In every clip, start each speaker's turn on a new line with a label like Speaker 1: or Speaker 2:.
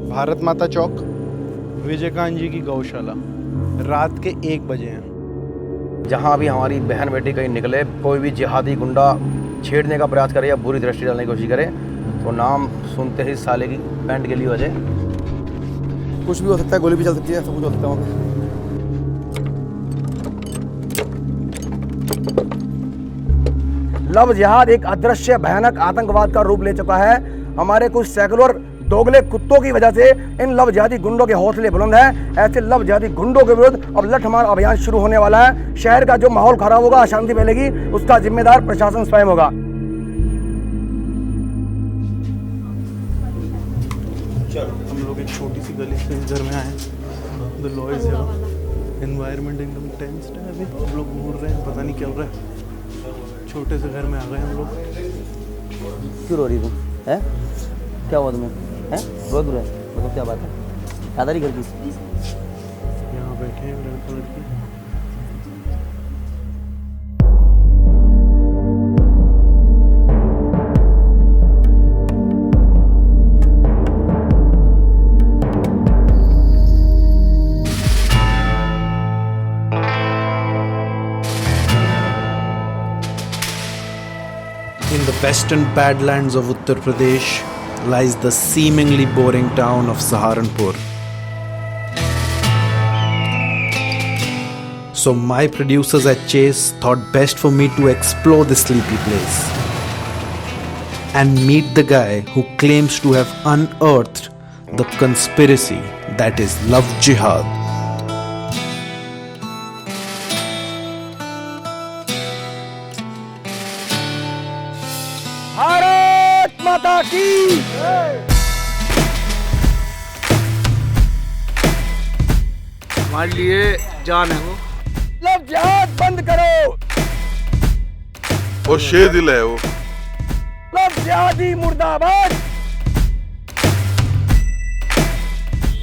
Speaker 1: भारत माता चौक, विजयकांत जी की गौशाला, रात के 1 बजे हैं।
Speaker 2: जहाँ भी हमारी बहन बेटी कहीं निकले, कोई भी जिहादी गुंडा छेड़ने का प्रयास करे या बुरी दृष्टि डालने की कोशिश करे तो नाम सुनते ही साले की पैंट गिली हो जाए। कुछ भी हो सकता है, गोली भी चल सकती है, सब कुछ हो सकता है वहाँ पे। लव जिहाद एक अदृश्य भयानक आतंकवाद का रूप ले चुका है। हमारे कुछ सेकुलर दोगले कुत्तों की वजह से इन लव जिहादी गुंडों के हौसले बुलंद हैं। ऐसे लव जिहादी गुंडों के विरुद्ध अब लठमार अभियान शुरू होने वाला है। शहर का जो माहौल खराब होगा, अशांति फैलेगी, उसका जिम्मेदार प्रशासन स्वयं होगा।
Speaker 1: हम लोग एक छोटी सी गली से इस घर में आए। The law is here. Environment एकदम टेंस्ड है। अभी हम लोग घूर रहे हैं, पता नहीं क्या हो रहा है। छोटे से घर में आ गए हम लोग।
Speaker 2: क्यों रो रही तू? है क्या हुआ तुम्हें? है रो रहा है? मतलब क्या बात है? याद आ रही घर की?
Speaker 1: यहाँ बैठे हैं लड़का लड़की। In the western badlands of Uttar Pradesh lies the seemingly boring town of Saharanpur. So my producers at Chase thought best for me to explore this sleepy place and meet the guy who claims to have unearthed the conspiracy that is Love Jihad.
Speaker 2: Bharat माता की।
Speaker 3: हमारे लिए जान है वो।
Speaker 2: Love जिहाद बंद करो।
Speaker 4: वो शेर दिल है वो।
Speaker 2: लव जिहादी मुर्दाबाद।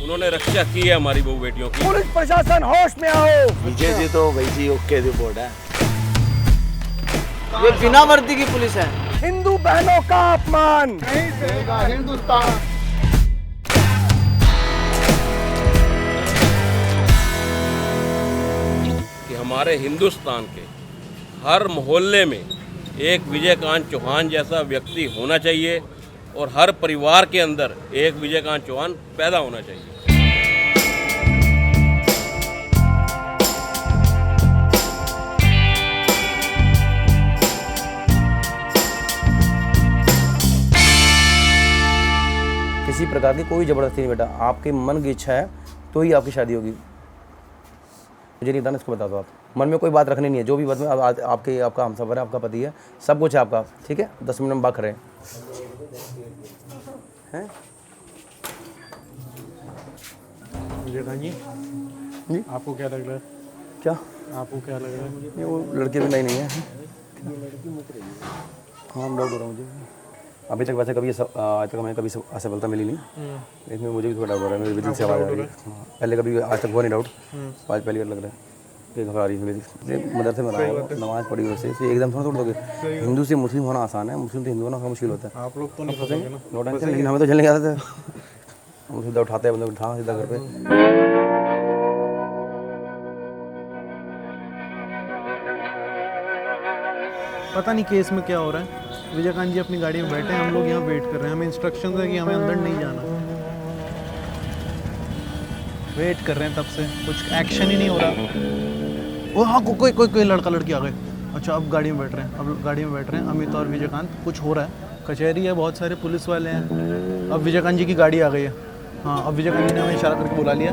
Speaker 3: उन्होंने रक्षा की है हमारी बहू बेटियों की।
Speaker 2: पुलिस प्रशासन होश में आओ।
Speaker 3: विजय जी तो भाई जी ओके रिपोर्ट है।
Speaker 5: ये बिना वर्दी की पुलिस है।
Speaker 2: हिंदू बहनों का अपमान
Speaker 4: नहीं सहेगा हिंदुस्तान।
Speaker 3: कि हमारे हिंदुस्तान के हर मोहल्ले में एक विजयकांत चौहान जैसा व्यक्ति होना चाहिए और हर परिवार के अंदर एक विजयकांत चौहान पैदा होना चाहिए।
Speaker 2: किसी प्रकार की कोई ज़बरदस्ती नहीं बेटा। आपके मन की इच्छा है तो ही आपकी शादी होगी। मुझे नहीं बताना, इसको बता दो आप। मन में कोई बात रखनी नहीं है। जो भी बात में आपका हमसफर है, आपका पति है, सब कुछ है आपका, ठीक है। 10 मिनट में बात करें हैं।
Speaker 1: विजयकांत जी, आपको क्या लग रहा है?
Speaker 2: क्या
Speaker 1: आपको क्या लग रहा है?
Speaker 2: ये वो लड़की भी नहीं है। हाँ हम लोग हो रहा मुझे अभी तक वैसे कभी आज तक हमें कभी असफलता मिली नहीं। इसमें मुझे भी थोड़ा डाउट हो रहा है। मेरे दिल से आवाज़ आ रही है। पहले कभी आज तक हुआ नहीं डाउट, आज पहली बार लग रहा है कि घबरा रही है। मदरसे में रहा हूँ, नमाज पढ़ी वैसे एकदम थोड़ा तोड़ दोगे। हिंदू से मुस्लिम होना आसान है, मुस्लिम से हिंदू होना मुश्किल होता है।
Speaker 1: आप लोग तो नहीं फंसेंगे ना?
Speaker 2: No tension. लेकिन हमें तो चलने आता था। हम सीधा उठाते हैं, बंदे उठा सीधा घर पे।
Speaker 1: पता नहीं केस में क्या हो रहा है। विजयकांत जी अपनी गाड़ी में बैठे हैं, हम लोग यहाँ वेट कर रहे हैं। हमें इंस्ट्रक्शन है कि हमें अंदर नहीं जाना। वेट कर रहे हैं तब से, कुछ एक्शन ही नहीं हो रहा। वो हाँ कोई लड़का लड़की आ गए। अच्छा अब गाड़ी में बैठ रहे हैं। अब गाड़ी में बैठ रहे हैं अमित और विजयकांत। कुछ हो रहा है, कचहरी है, बहुत सारे पुलिस वाले हैं। अब विजयकांत जी की गाड़ी आ गई है। हाँ अब विजयकांत जी ने हमें इशारा करके बुला लिया।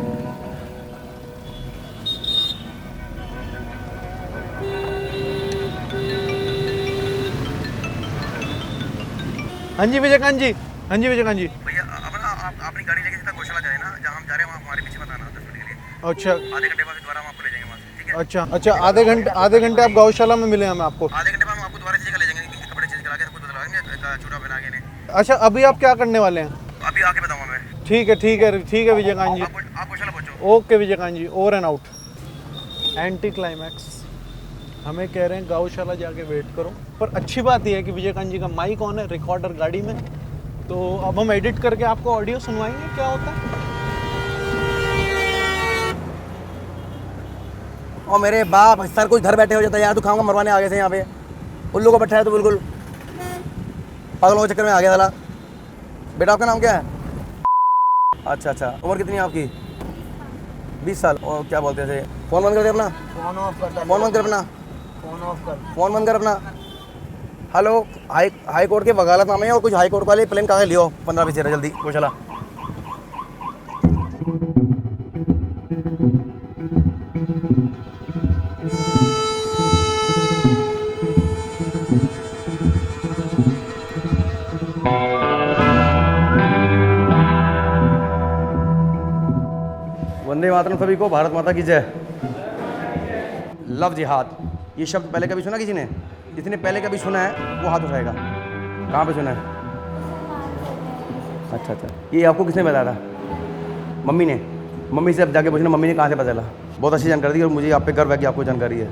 Speaker 1: हाँ जी विजयकांत जी, हाँ जी विजयकांत जी।
Speaker 2: भैया आप अपनी गाड़ी लेके सीधा गौशाला जाए ना, जहाँ हम जा रहे हैं वहाँ हमारे पीछे मत आना 10 मिनट के लिए।
Speaker 1: अच्छा
Speaker 2: आधे घंटे बाद दोबारा हम आपको ले जाएंगे वहाँ से, ठीक है?
Speaker 1: अच्छा आधे घंटे आप गौशाला में मिले हमें आपको।
Speaker 2: आधे घंटे बाद हम आपको दोबारा चीज़ ले जाएंगे, कपड़े चेंज करा के सब कुछ बदलवाएंगे, चूड़ा बना के नहीं।
Speaker 1: अच्छा अभी आप क्या करने वाले हैं?
Speaker 2: अभी आके बताऊँगा मैं।
Speaker 1: ठीक है विजयकांत जी।
Speaker 2: आप गौशाला पहुँचो।
Speaker 1: Okay Vijaykanth ji, over and out. Anticlimax. हमें कह रहे हैं गौशाला जाके वेट करो, पर अच्छी बात यह है कि विजयकांत जी का माइक ऑन है, रिकॉर्डर गाड़ी में, तो अब हम एडिट करके आपको ऑडियो सुनवाएंगे क्या होता है।
Speaker 2: और मेरे बाप सर कुछ घर बैठे हो जाता है यार, तू खाऊंगा मरवाने आ गए थे यहाँ पे, उल्लू को बैठा है तो बिल्कुल पागलों के चक्कर में आ गया साला। बेटा आपका नाम क्या है? अच्छा अच्छा, उम्र कितनी है आपकी? 20 साल। और क्या बोलते थे, फ़ोन बंद कर दे अपना, फ़ोन बंद कर अपना, फ़ोन बंद कर अपना। हेलो, हाई कोर्ट के वकालतनामे और कुछ हाई कोर्ट वाले प्लेन कागज लियो 15-20 जल्दी वो चला। वंदे मातरम सभी को, भारत माता की जय। लव जिहाद, ये शब्द पहले कभी सुना किसी ने? जिसने पहले कभी सुना है वो हाथ उठाएगा। कहाँ पे सुना है? अच्छा अच्छा, ये आपको किसने बताया था? मम्मी ने। मम्मी से अब जाके पूछना मम्मी ने कहाँ से पता चला। बहुत अच्छी जानकारी दी और मुझे आप पे गर्व है कि आपको जानकारी है।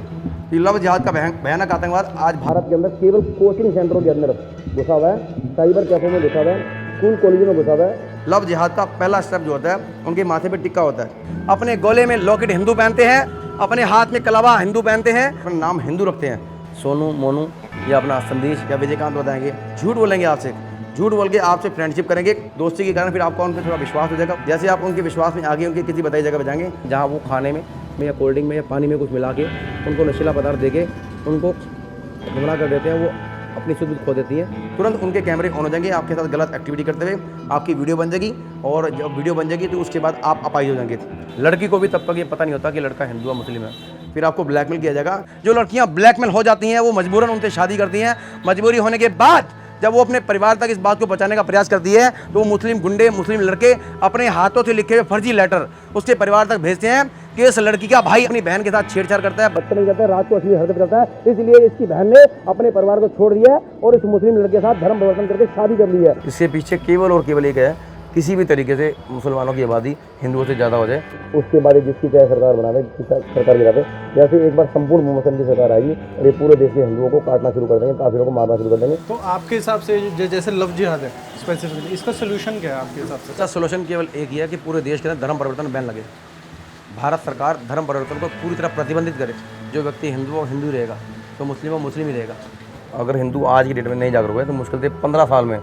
Speaker 2: ये लव जिहाद का भयानक आतंकवाद आज भारत के अंदर केवल कोचिंग सेंटरों के अंदर घुसा हुआ है, साइबर कैफे में घुसा हुआ है, स्कूल कॉलेजों में घुसा हुआ है। लव जिहाद का पहला स्टेप जो होता है, उनके माथे पे टिक्का होता है, अपने गले में लॉकेट हिंदू पहनते हैं, अपने हाथ में कलावा हिंदू पहनते हैं, अपना नाम हिंदू रखते हैं। सोनू, मोनू या अपना संदेश या विजयकांत बताएंगे, झूठ बोलेंगे आपसे, झूठ बोल के आपसे फ्रेंडशिप करेंगे दोस्ती के कारण, फिर आपको उन पर थोड़ा विश्वास हो जाएगा। जैसे आप उनके विश्वास में आगे उनकी किसी बताई जगह पे जाएंगे जहाँ वो खाने में या कोल्ड ड्रिंक में या पानी में कुछ मिला के उनको नशीला पदार्थ दे के उनको गुमराह कर देते हैं, वो अपनी शुद्ध खो देती है। तुरंत उनके कैमरे ऑन हो जाएंगे, आपके साथ गलत एक्टिविटी करते हुए आपकी वीडियो बन जाएगी, और जब वीडियो बन जाएगी तो उसके बाद आप अपाहिज हो जाएंगे। लड़की को भी तब तक ये पता नहीं होता कि लड़का हिंदू या मुस्लिम है, फिर आपको ब्लैकमेल किया जाएगा। जो लड़कियां ब्लैकमेल हो जाती हैं वो मजबूरन उनसे शादी करती हैं, मजबूरी होने के बाद जब वो अपने परिवार तक इस बात को पहुंचाने का प्रयास करती है तो वो मुस्लिम गुंडे, मुस्लिम लड़के अपने हाथों से लिखे हुए फर्जी लेटर उसके परिवार तक भेजते हैं कि इस लड़की का भाई अपनी बहन के साथ छेड़छाड़ करता है, बदतमीजी करता है, रात को असली हरकत करता है, इसलिए इसकी बहन ने अपने परिवार को छोड़ दिया है और इस मुस्लिम लड़के के साथ धर्म परिवर्तन करके शादी कर ली है। इससे पीछे केवल और केवल एक है, किसी भी तरीके से मुसलमानों की आबादी हिंदुओं से ज़्यादा हो जाए, उसके बाद जिसकी चाहे सरकार बना दे, सरकार गिरा दे, जैसे एक बार संपूर्ण मुस्लिम की सरकार आएगी और ये पूरे देश के हिंदुओं को काटना शुरू कर देंगे, काफिरों को मारना शुरू कर देंगे।
Speaker 1: तो आपके हिसाब से जैसे लव जिहाद है स्पेसिफिकली, इसका सोल्यूशन क्या है आपके हिसाब से?
Speaker 2: इसका सोल्यूशन केवल एक ही है कि पूरे देश के अंदर धर्म परिवर्तन बैन लगे, भारत सरकार धर्म परिवर्तन को पूरी तरह प्रतिबंधित करे। जो व्यक्ति हिंदू हो हिंदू रहेगा, तो मुस्लिम हो मुस्लिम ही रहेगा। अगर हिंदू आज की डेट में नहीं जागरूक है तो मुश्किल से 15 साल में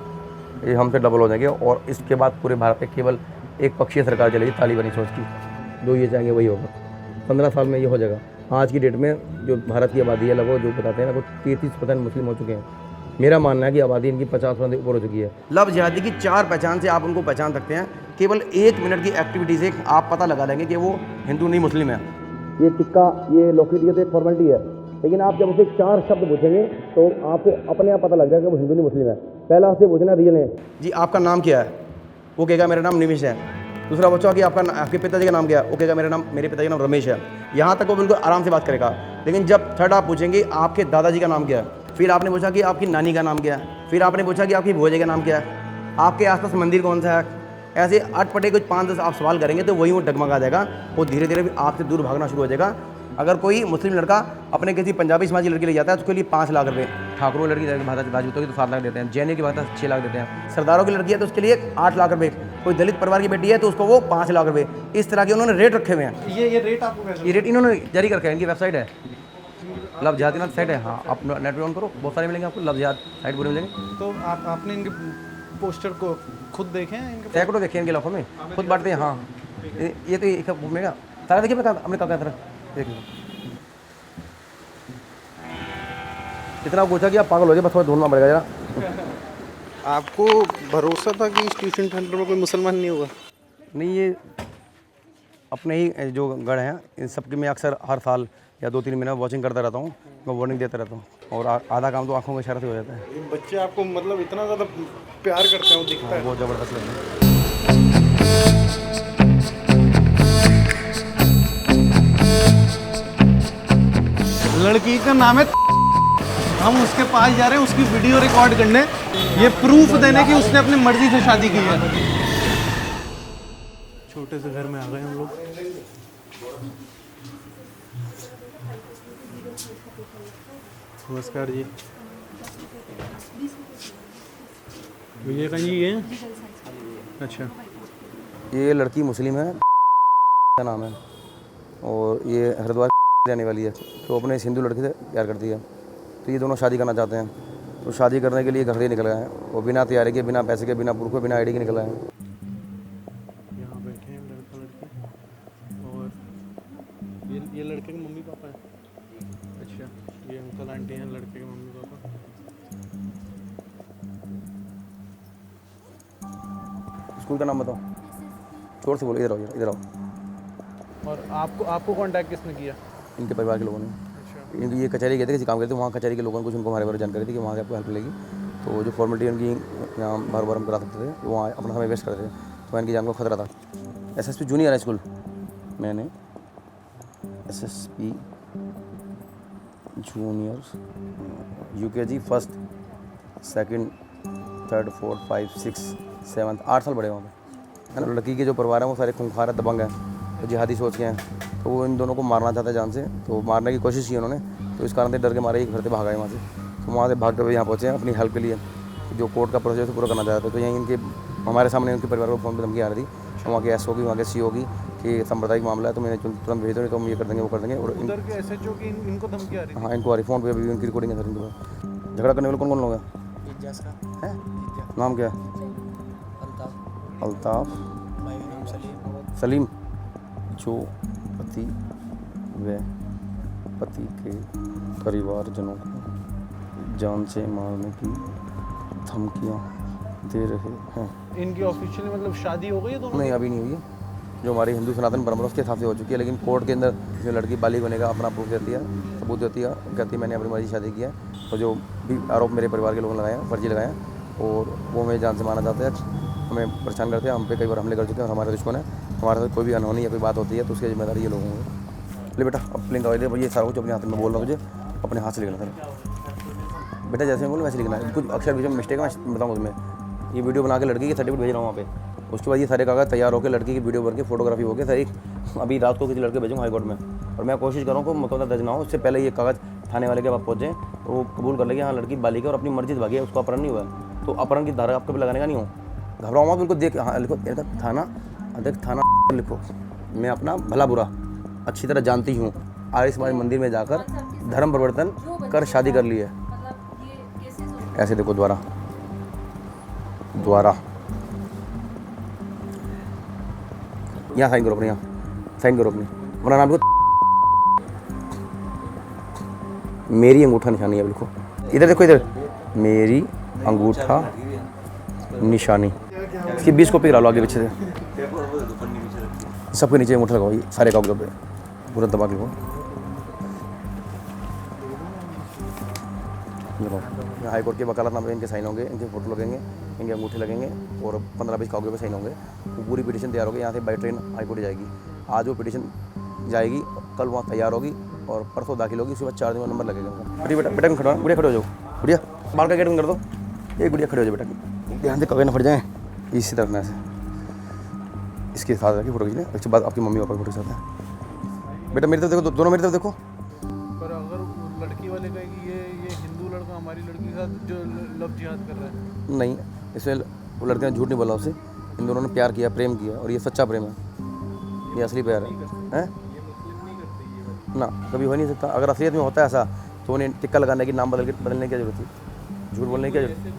Speaker 2: ये हमसे डबल हो जाएंगे, और इसके बाद पूरे भारत में केवल एक पक्षीय सरकार चलेगी, तालिबानी सोच की, जो ये चाहेंगे वही होगा। 15 साल में ये हो जाएगा। आज की डेट में जो भारत की आबादी है लगभग जो बताते हैं ना, वो 33% मुस्लिम हो चुके हैं। मेरा मानना है कि आबादी इनकी 50% ऊपर हो चुकी है। लव जिहादी की 4 पहचान से आप उनको पहचान सकते हैं। केवल 1 मिनट की एक्टिविटी से आप पता लगा लेंगे कि वो हिंदू नहीं मुस्लिम है। ये टिक्का, ये लॉकेट, ये तो एक फॉर्मेलिटी है, लेकिन आप जब उसे 4 शब्द पूछेंगे तो आपको अपने आप पता लग जाएगा कि वो हिंदू नहीं मुस्लिम है। पहला उससे पूछना रियल है जी, आपका नाम क्या है? वो कहेगा मेरा नाम निमिष है। दूसरा पूछो कि आपके पिताजी का नाम क्या है? वो कहेगा मेरे पिताजी का नाम रमेश है। यहाँ तक वो बिल्कुल आराम से बात करेगा। लेकिन जब थर्ड आप पूछेंगे आपके दादाजी का नाम क्या है, फिर आपने पूछा कि आपकी नानी का नाम क्या है, फिर आपने पूछा कि आपकी भोजे का नाम क्या है, आपके आसपास मंदिर कौन सा है, ऐसे अटपटे कुछ 5-10 आप सवाल करेंगे तो वही वो डगमगा जाएगा, वो धीरे धीरे आपसे दूर भागना शुरू हो जाएगा। अगर कोई मुस्लिम लड़का अपने किसी पंजाबी समाज की लड़की ले जाता है तो उसके लिए 5 लाख रुपये, ठाकुरों लड़की राजपूतों की तो 7 लाख देते हैं, जैनियों की बात 6 लाख देते हैं, सरदारों की लड़की है तो उसके लिए 8 लाख रुपये, कोई दलित परिवार की बेटी है तो उसको वो 5 लाख रुपये। इस तरह के उन्होंने रेट रखे हुए हैं।
Speaker 1: ये रेट आपको कैसे?
Speaker 2: ये रेट इन्होंने जारी करके है, इनकी वेबसाइट है, लव जिहाद की साइट है। हाँ, आप नेट पे ऑन करो, बहुत सारे मिलेंगे आपको, लव जिहाद साइट पूरे मिलेंगे।
Speaker 1: तो आपने इनके पोस्टर को खुद देखे हैं? इनके
Speaker 2: सैकड़ों देखे इनके लाखों में, खुद बांटते हैं। हाँ, ये तो एक घूमेगा सारा, देखिए हमने कहा तरह देख लीजिए। इतना पूछा कि आप पागल हो गए, बस थोड़ा ढूंढना पड़ेगा जरा।
Speaker 1: आपको भरोसा था कि इस ट्यूशन सेंटर में कोई मुसलमान नहीं होगा?
Speaker 2: नहीं, ये अपने ही जो गढ़ हैं इन सब की मैं अक्सर हर साल या 2-3 महीने वॉचिंग करता रहता हूँ, मैं वार्निंग देता रहता हूँ, और आधा काम तो आंखों के इशारे से हो जाता है।
Speaker 1: बच्चे आपको मतलब इतना ज़्यादा प्यार करते हैं, वो दिखता है।
Speaker 2: बहुत ज़बरदस्त लगता है।
Speaker 1: लड़की का नाम है, हम उसके पास जा रहे हैं उसकी वीडियो रिकॉर्ड करने, ये प्रूफ देने की उसने अपनी मर्जी से शादी की है। छोटे से घर में आ गए हम लोग। नमस्कार जी। विजय खान जी ये हैं? अच्छा।
Speaker 2: ये लड़की मुस्लिम है, का नाम है, और ये हरिद्वार रहने वाली है। तो अपने इस हिंदू लड़के से प्यार करती है, तो ये दोनों शादी करना चाहते हैं। तो शादी करने के लिए घर से निकल गए हैं, वो बिना तैयारी के, बिना पैसे के, बिना प्रूफ के, बिना आईडी के निकल आए हैं।
Speaker 1: यहाँ बैठे हैं लड़का लड़की, और ये लड़के के मम्मी पापा हैं। अच्छा, ये अंकल आंटी हैं लड़के के मम्मी पापा।
Speaker 2: स्कूल का नाम बताओ, जोर से बोलो। इधर आओ, इधर आओ।
Speaker 1: और आपको कांटेक्ट किसने किया?
Speaker 2: इनके परिवार के लोगों ने।
Speaker 1: अच्छा।
Speaker 2: इनकी ये कचहरी गए थे, किसी काम करते थे, वहाँ कचहरी के लोगों ने कुछ उनको हमारे बारे में जानकारी थी कि वहाँ से आपको हेल्प मिलेगी। तो जो फॉर्मेलिटी उनकी यहाँ बार बार हम करा सकते थे, तो वहाँ अपना समय वेस्ट करते थे, तो इनकी जान को खतरा था। SSP जूनियर हाई स्कूल, मैंने SSP junior UKG 1st 2nd 3rd 4th 5th 6th 7th 8 साल बड़े वहाँ पे, है ना। लड़की के जो परिवार है वो सारे खूंखार दबंग हैं, तो जिहादी सोच के हैं। तो वो इन दोनों को मारना चाहता है जान से, तो मारने की कोशिश की उन्होंने। तो इस कारण से डर के मारे घर से भागा है वहाँ से। तो वहाँ से भागते हुए यहाँ पहुँचे हैं अपनी हेल्प के लिए, जो कोर्ट का प्रोसेस पूरा करना चाहते थे। तो यहीं इनके हमारे सामने उनके परिवार को फ़ोन पर धमकी आ रही थी, तो वहाँ के SO की, वहाँ के CO की, कि सांप्रदायिक मामला है, तो मैंने तुरंत भेज दो, तो हम ये कर देंगे, वो कर देंगे। और
Speaker 1: उधर के SHO की इनको धमकी आ रही थी?
Speaker 2: हाँ, इनको आ रही फ़ोन पे, अभी उनकी रिकॉर्डिंग है सर इनके पास। झगड़ा करने वाले कौन कौन लोग हैं? हैं? नाम क्या है? अल्ताफ़, सलीम, जो पति व पति के परिवारजनों को जान से मारने की धमकियां दे रहे हैं।
Speaker 1: इनकी ऑफिशियली मतलब शादी हो गई है दोनों?
Speaker 2: नहीं, अभी नहीं हुई है। जो हमारी हिंदू सनातन परंपरा उसके हिसाब से हो चुकी है, लेकिन कोर्ट के अंदर जो लड़की बालिग होने का अपना प्रूफ देती है, सबूत देती है, कहती है मैंने अपनी मर्जी शादी किया है। तो जो भी आरोप मेरे परिवार के लोगों ने लगाए हैं, फर्जी लगाए हैं, और वो हमें जान से मारना चाहते हैं, हमें परेशान करते हैं। हम पे कई बार हमले कर चुके हैं, और हमारे दुश्मन है। हमारे साथ कोई भी अनहोनी या कोई बात होती है तो उसकी जिम्मेदारी ये लोग होंगे। ले बेटा, अब लिंक आवाज दे, ये सारा कुछ अपने हाथ में बोल रहा हूँ, मुझे अपने हाथ से लिखना था बेटा, जैसे मैं बोलूँ वैसे लिखना है। कुछ अक्षर बीच में मिस्टेक है, मैं बताऊँ उसमें। ये वीडियो बना के लड़की की सर्टिफिकेट भेज रहा हूँ वहाँ पे। उसके बाद ये सारे कागज तैयार होकर लड़की की वीडियो बन के फोटोग्राफी हो गया सर। अभी रात को किसी लड़के भेजूँगा हाई कोर्ट में, और मैं कोशिश करूँ कि मुकदमा दर्ज ना हो, उससे पहले ये कागज थाने वाले के पास पहुँचे और वो कबूल कर ले कि हाँ लड़की बालिग है और अपनी मर्जी से भागी है, उसको अपहरण नहीं हुआ है। तो अपहरण की धारा आपके पे लगाने का नहीं हो, घबराओ मत, बिल्कुल देख। हाँ लिखो, थाना अध्यक्ष थाना लिखो। मैं अपना भला बुरा अच्छी तरह जानती हूँ। आर्य समाज मंदिर में जाकर धर्म परिवर्तन कर शादी कर ली है। ऐसे देखो, द्वारा यहाँ साइन करो अपने, यहाँ साइन करो अपनी, अपना नाम लिखो। मेरी अंगूठा निशानी है, लिखो इधर देखो, इधर मेरी अंगूठा निशानी। इसकी 20 कॉपी करा लो आगे पीछे से, सबके नीचे अंगूठा लगाओ, ये सारे कागजों पे पूरा दबा के लिखो। यहाँ हाई कोर्ट के वकालतनामे में इनके साइन होंगे, इनके फोटो लगेंगे, इनके अंगूठे लगेंगे, और 15-20 कागजों पे साइन होंगे। वो पूरी पिटीशन तैयार होगी, यहाँ से बाई ट्रेन हाई कोर्ट जाएगी। आज वो पिटीशन जाएगी, कल वहाँ तैयार होगी, और परसों दाखिल होगी। उसके बाद 4 दिन में नंबर लगेगा उनका। बेटा बेटा खड़ा, गुड़िया खड़े हो जाओ, गुड़िया बाहर का गेट कर दो। एक गुड़िया खड़े हो जाओ बेटा, ध्यान से कागज ना फट जाए। इसी तरह से इसके साथ रखी फोटो खींचने, उसके बाद आपकी मम्मी पापा की फोटो साथ है। बेटा मेरी तरफ देखो, दोनों मेरी तरफ देखो।
Speaker 1: पर अगर लड़की वाले कहे कि ये हिंदू लड़का हमारी लड़की के साथ जो लव जिहाद कर रहा है,
Speaker 2: नहीं, इसमें वो लड़के ने झूठ नहीं बोला उससे। इन दोनों ने प्यार किया, प्रेम किया, और ये सच्चा प्रेम है, ये असली प्यार है ना, कभी हो नहीं सकता। अगर असलियत में होता है ऐसा, तो उन्हें टिक्का लगाने की, नाम बदलने की क्या जरूरत है, झूठ बोलने की क्या जरूरत है।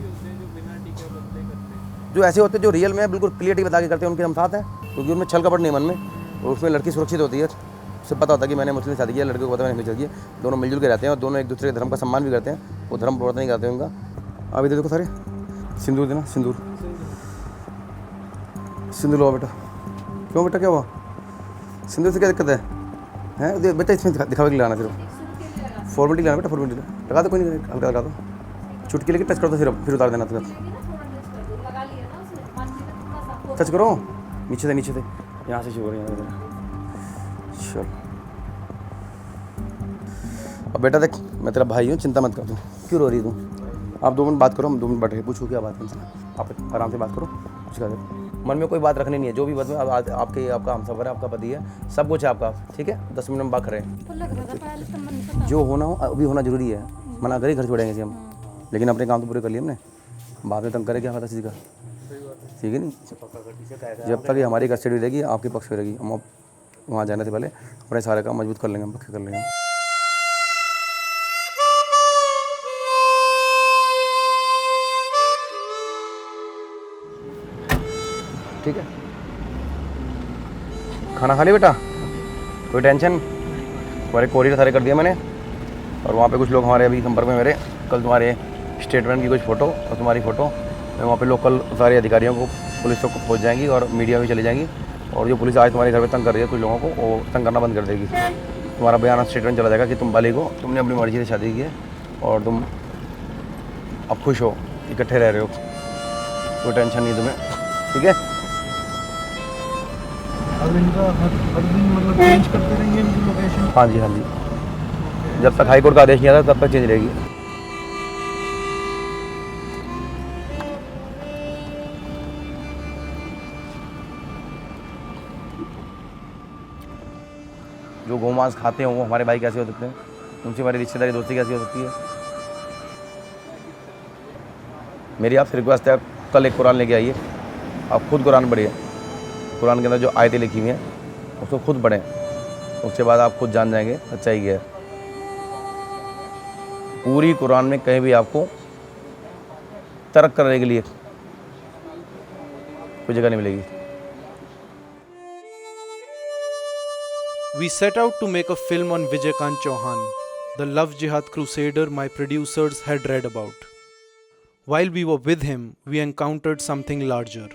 Speaker 2: जो ऐसे होते हैं जो रियल में बिल्कुल क्लियरिटी बता के करते हैं, उनके हम साथ हैं, क्योंकि उनमें छल कपट नहीं मन में, और उसमें लड़की सुरक्षित होती है। उसे पता होता है कि मैंने मुस्लिम शादी किया, लड़के को पता है मैंने हिंदू शादी किया। दोनों मिलजुल के रहते हैं, और दोनों एक दूसरे के धर्म का सम्मान भी करते हैं, वो धर्म परिवर्तन नहीं करते हैं उनका। अब इधर देखो सारे, सिंदूर देना, सिंदूर लो बेटा। क्यों बेटा, क्या हुआ? सिंदूर से क्या दिक्कत है? बेटा इसमें दिखावे के लिए लाना, सिर्फ फॉर्मेलिटी लाना बेटा, फॉर्मेलिटी लगा दो, कोई नहीं, हल्का लगा दो, चुटकी लेके टच कर दो, फिर उतार देना। तुरंत टच करो, नीचे से यहाँ से शुरू करो, चल। अब बेटा देख, मैं तेरा भाई हूँ, चिंता मत कर तू। क्यों रो रही तू? आप 2 मिनट बात करो, हम 2 मिनट बैठे, पूछो क्या बात है, आप आराम से बात करो। उसके बाद मन में कोई बात रखनी नहीं है, जो भी बात में आपका हमसफर है, आपका पति है, सब कुछ है आपका, ठीक है। 10 मिनट में बात करें, जो होना हो अभी होना जरूरी है, मना करिए घर छोड़ेंगे हम, लेकिन अपने काम तो पूरे कर लिए हमने। बाद में तंग करे क्या फायदा चीज़ का, ठीक है नहीं। जब तक ये हमारी कस्टडी रहेगी आपके पक्ष में रहेगी, हम अब वहाँ जाने से पहले अपने सारे काम मजबूत कर लेंगे, हम पक्के कर लेंगे। ठीक है, खाना खा लिया बेटा, कोई टेंशन। तुम्हारे कोरियर सारे कर दिया मैंने, और वहाँ पे कुछ लोग हमारे अभी संपर्क में मेरे, कल तुम्हारे स्टेटमेंट की कुछ फ़ोटो और तुम्हारी फ़ोटो मैं वहाँ पे लोकल सारे अधिकारियों को, पुलिस तक पहुँच जाएंगी और मीडिया में चली जाएंगी। और जो पुलिस आज तुम्हारे घर पे तंग कर रही है कुछ लोगों को, वो तंग करना बंद कर देगी। तुम्हारा बयान स्टेटमेंट चला जाएगा कि तुम बालिग हो, तुमने अपनी मर्जी से शादी की है और तुम अब खुश हो, इकट्ठे रह रहे हो, कोई टेंशन नहीं तुम्हें, ठीक है।
Speaker 1: अब इनका हर दिन मतलब चेंज करते रहेंगे इनकी लोकेशन?
Speaker 2: हाँ जी, हाँ जी, जब तक हाई कोर्ट का आदेश नहीं आता तब तक चेंज रहेगी। जो गोमांस खाते हैं वो हमारे भाई कैसे हो सकते हैं, उनसे हमारी रिश्तेदारी दोस्ती कैसी हो सकती है। मेरी आपसे रिक्वेस्ट है, कल एक कुरान लेके आइए, आप खुद कुरान पढ़िए, कुरान के अंदर जो आयतें लिखी हुई हैं उसको खुद पढ़ें, उसके बाद आप खुद जान जाएंगे सच्चाई क्या है। पूरी कुरान में कहीं भी आपको तर्क करने के लिए कोई जगह नहीं मिलेगी।
Speaker 1: We set out to make a film on Vijay Chauhan, the love jihad crusader my producers had read about. While we were with him, we encountered something larger.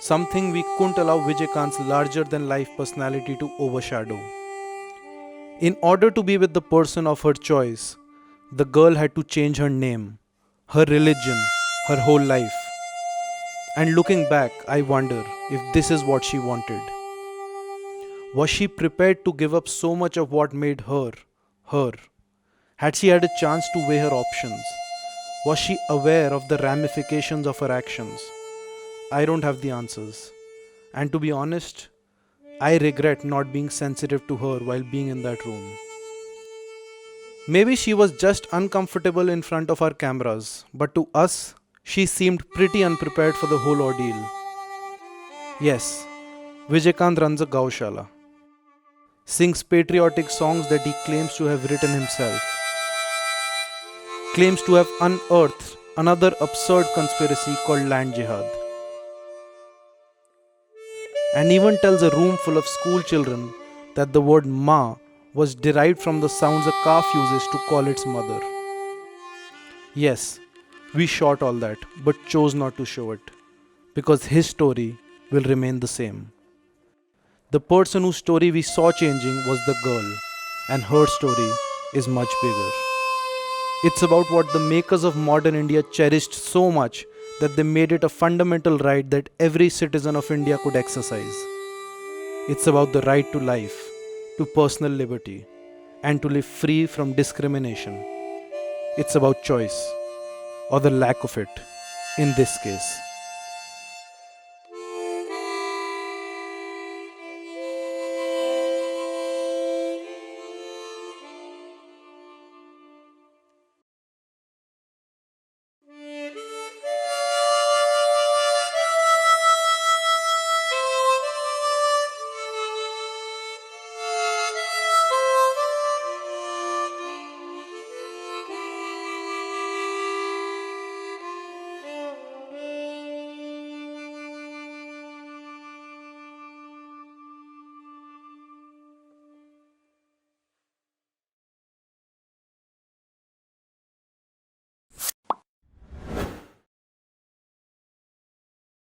Speaker 1: Something we couldn't allow Vijay larger than life personality to overshadow. In order to be with the person of her choice, the girl had to change her name, her religion, her whole life. And looking back, I wonder if this is what she wanted. Was she prepared to give up so much of what made her, her? Had she had a chance to weigh her options? Was she aware of the ramifications of her actions? I don't have the answers. And to be honest, I regret not being sensitive to her while being in that room. Maybe she was just uncomfortable in front of our cameras, but to us, she seemed pretty unprepared for the whole ordeal. Yes, Vijay runs a Gaushala, sings patriotic songs that he claims to have written himself, claims to have unearthed another absurd conspiracy called land jihad, and even tells a room full of school children that the word Ma was derived from the sounds a calf uses to call its mother. Yes, we shot all that, but chose not to show it, because his story will remain the same. The person whose story we saw changing was the girl, and her story is much bigger. It's about what the makers of modern India cherished so much that they made it a fundamental right that every citizen of India could exercise. It's about the right to life, to personal liberty, and to live free from discrimination. It's about choice, or the lack of it, in this case.